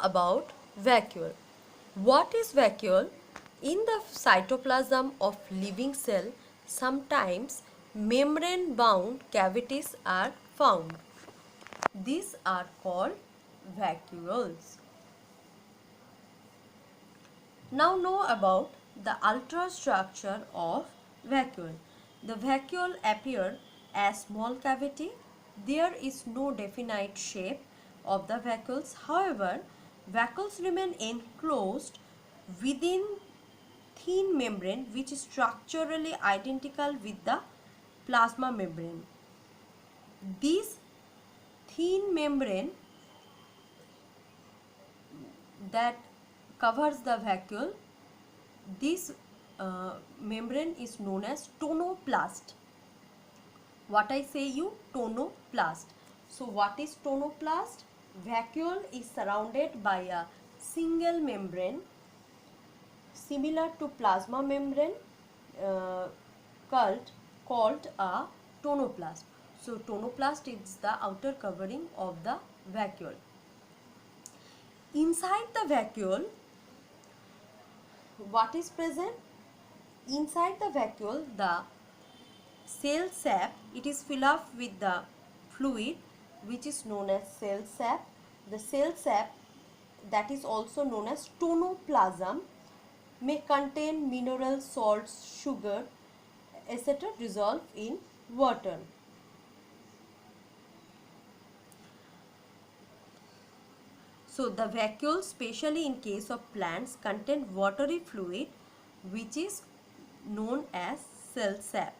about vacuole. What is vacuole? In the cytoplasm of living cell, sometimes membrane-bound cavities are found. These are called vacuoles. Now know about the ultrastructure of vacuole. The vacuole appear as small cavity. There is no definite shape of the vacuoles. However, vacuoles remain enclosed within thin membrane which is structurally identical with the plasma membrane. This thin membrane that covers the vacuole, this membrane is known as tonoplast. What I say you? Tonoplast. So what is tonoplast? Vacuole is surrounded by a single membrane similar to plasma membrane uh, called a tonoplast. So tonoplast is the outer covering of the vacuole. Inside the vacuole, what is present? Inside the vacuole, the cell sap, it is filled up with the fluid which is known as cell sap. The cell sap, that is also known as tonoplasm, may contain minerals, salts, sugar, etc. dissolved in water. So the vacuole, especially in case of plants, contain watery fluid which is known as cell sap.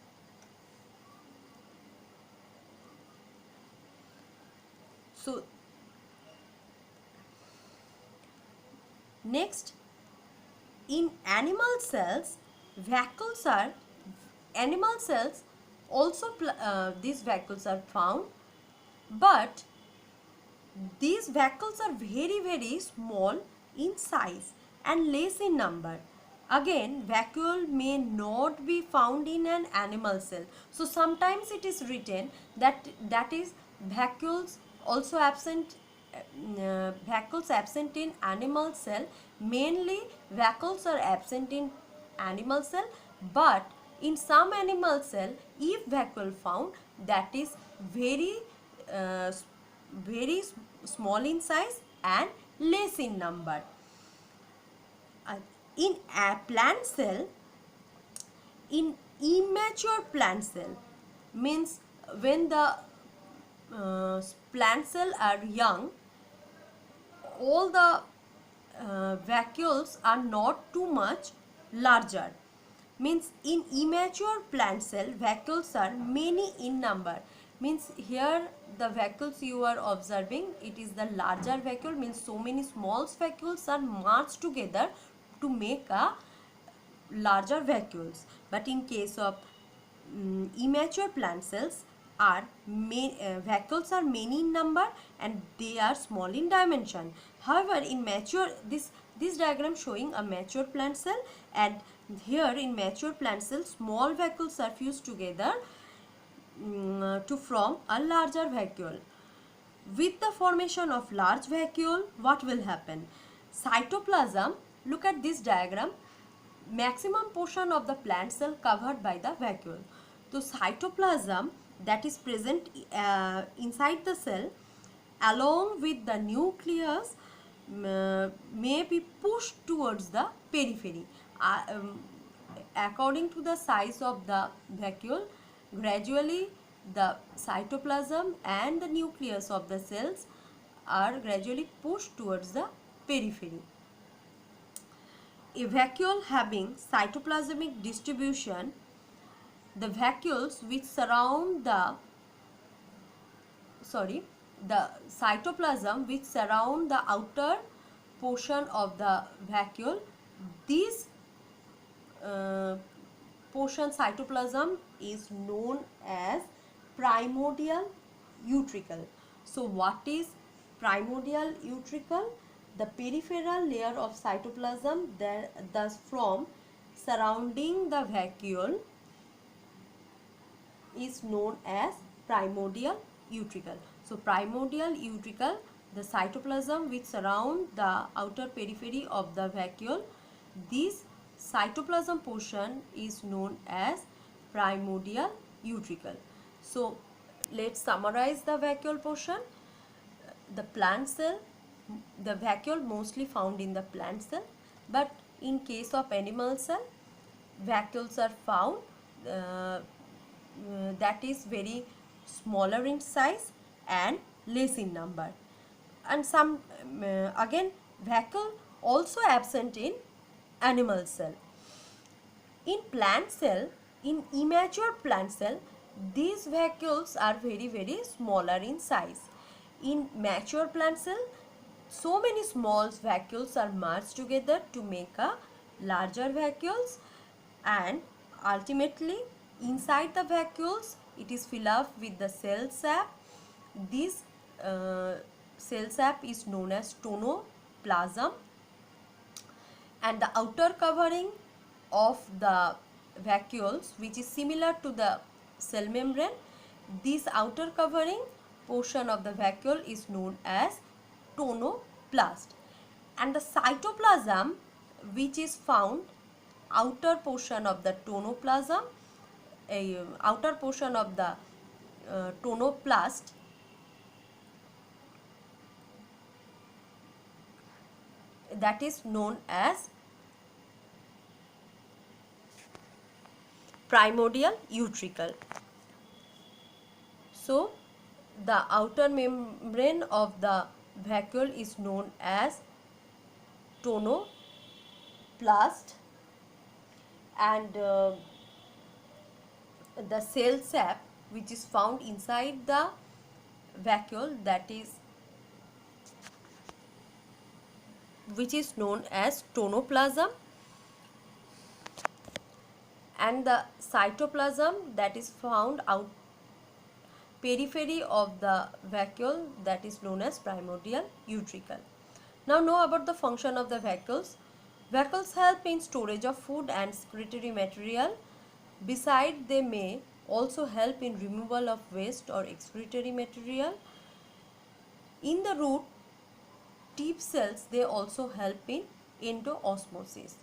So next, in animal cells, vacuoles are also these vacuoles are found, but these vacuoles are very small in size and less in number. Again, vacuole may not be found in an animal cell. So sometimes it is written that is vacuoles also absent. Vacuoles absent in animal cell. Mainly vacuoles are absent in animal cell, but in some animal cell, if vacuole found, that is uh, very small in size and less in number. In a plant cell, in immature plant cell, means when the plant cell are young, all the vacuoles are not too much larger. Means in immature plant cell, vacuoles are many in number. Means here the vacuoles you are observing, it is the larger vacuole, means so many small vacuoles are merged together to make a larger vacuoles. But in case of immature plant cells, vacuoles are many in number and they are small in dimension. However, in mature, this diagram showing a mature plant cell, and here in mature plant cell, small vacuoles are fused together to form a larger vacuole. With the formation of large vacuole, what will happen? Cytoplasm, look at this diagram, maximum portion of the plant cell covered by the vacuole. So cytoplasm that is present inside the cell along with the nucleus may be pushed towards the periphery. According to the size of the vacuole, gradually the cytoplasm and the nucleus of the cells are gradually pushed towards the periphery. A vacuole having cytoplasmic distribution, the vacuoles which surround the cytoplasm which surround the outer portion of the vacuole, this portion cytoplasm is known as primordial utricle. So what is primordial utricle? The peripheral layer of cytoplasm thus from surrounding the vacuole is known as primordial utricle. So primordial utricle the cytoplasm which surround the outer periphery of the vacuole. This cytoplasm portion is known as primordial utricle. So let's summarize the vacuole portion. The plant cell, the vacuole mostly found in the plant cell, but in case of animal cell, vacuoles are found that is very smaller in size and less in number. And some again vacuole also absent in animal cell. In plant cell, in immature plant cell, these vacuoles are very smaller in size. In mature plant cell, so many small vacuoles are merged together to make a larger vacuoles, and ultimately inside the vacuoles it is filled up with the cell sap. This cell sap is known as tonoplasm, and the outer covering of the vacuoles, which is similar to the cell membrane, this outer covering portion of the vacuole is known as tonoplast, and the cytoplasm which is found outer portion of the tonoplasm, outer portion of the tonoplast, that is known as primordial utricle. So the outer membrane of the vacuole is known as tonoplast, and the cell sap which is found inside the vacuole, that is which is known as tonoplasm, and the cytoplasm that is found out periphery of the vacuole, that is known as primordial utricle. Now know about the function of the vacuoles. Vacuoles help in storage of food and excretory material. Besides, they may also help in removal of waste or excretory material. In the root tip cells, they also help in endoosmosis.